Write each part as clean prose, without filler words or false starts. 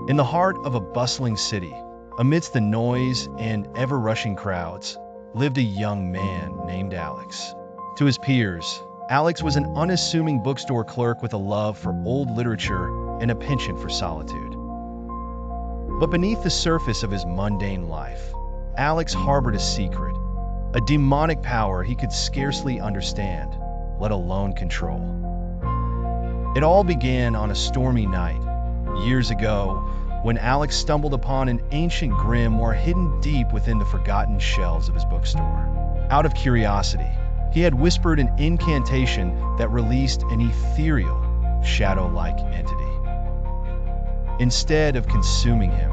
In the heart of a bustling city, amidst the noise and ever-rushing crowds, lived a young man named Alex. To his peers, Alex was an unassuming bookstore clerk with a love for old literature and a penchant for solitude. But beneath the surface of his mundane life, Alex harbored a secret, a demonic power he could scarcely understand, let alone control. It all began on a stormy night, years ago, when Alex stumbled upon an ancient grimoire hidden deep within the forgotten shelves of his bookstore. Out of curiosity, he had whispered an incantation that released an ethereal, shadow-like entity. Instead of consuming him,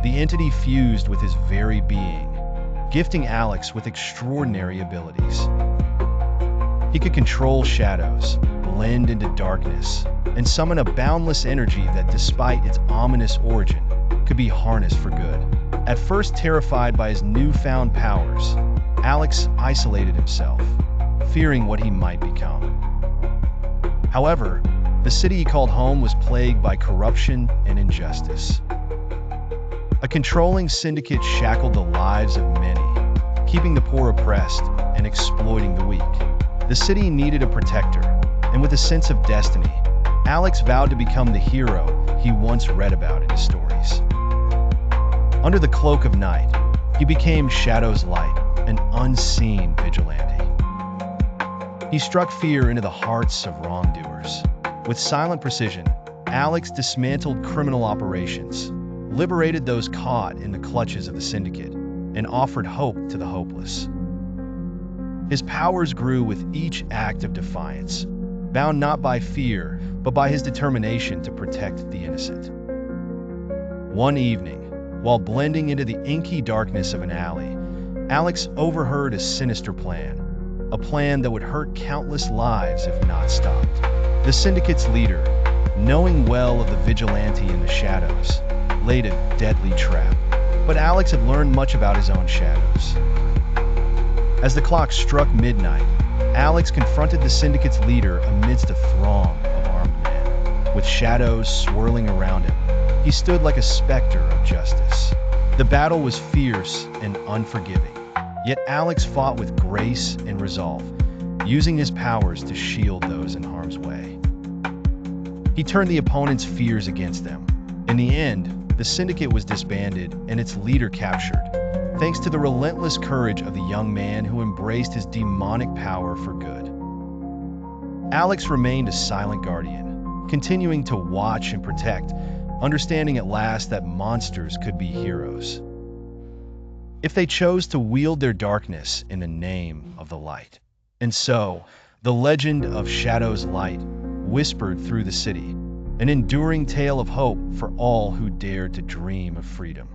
the entity fused with his very being, gifting Alex with extraordinary abilities. He could control shadows, blend into darkness, and summon a boundless energy that, despite its ominous origin, could be harnessed for good. At first terrified by his newfound powers, Alex isolated himself, fearing what he might become. However, the city he called home was plagued by corruption and injustice. A controlling syndicate shackled the lives of many, keeping the poor oppressed and exploiting the weak. The city needed a protector, and with a sense of destiny, Alex vowed to become the hero he once read about in his stories. Under the cloak of night, he became Shadow's light, an unseen vigilante. He struck fear into the hearts of wrongdoers. With silent precision, Alex dismantled criminal operations, liberated those caught in the clutches of the syndicate, and offered hope to the hopeless. His powers grew with each act of defiance, bound not by fear, but by his determination to protect the innocent. One evening, while blending into the inky darkness of an alley, Alex overheard a sinister plan, a plan that would hurt countless lives if not stopped. The syndicate's leader, knowing well of the vigilante in the shadows, laid a deadly trap. But Alex had learned much about his own shadows. As the clock struck midnight, Alex confronted the syndicate's leader amidst a throng of armed men. With shadows swirling around him, he stood like a specter of justice. The battle was fierce and unforgiving, yet Alex fought with grace and resolve, using his powers to shield those in harm's way. He turned the opponent's fears against them. In the end, the syndicate was disbanded and its leader captured, thanks to the relentless courage of the young man who embraced his demonic power for good. Alex remained a silent guardian, continuing to watch and protect, understanding at last that monsters could be heroes if they chose to wield their darkness in the name of the light. And so, the legend of Shadow's light whispered through the city, an enduring tale of hope for all who dared to dream of freedom.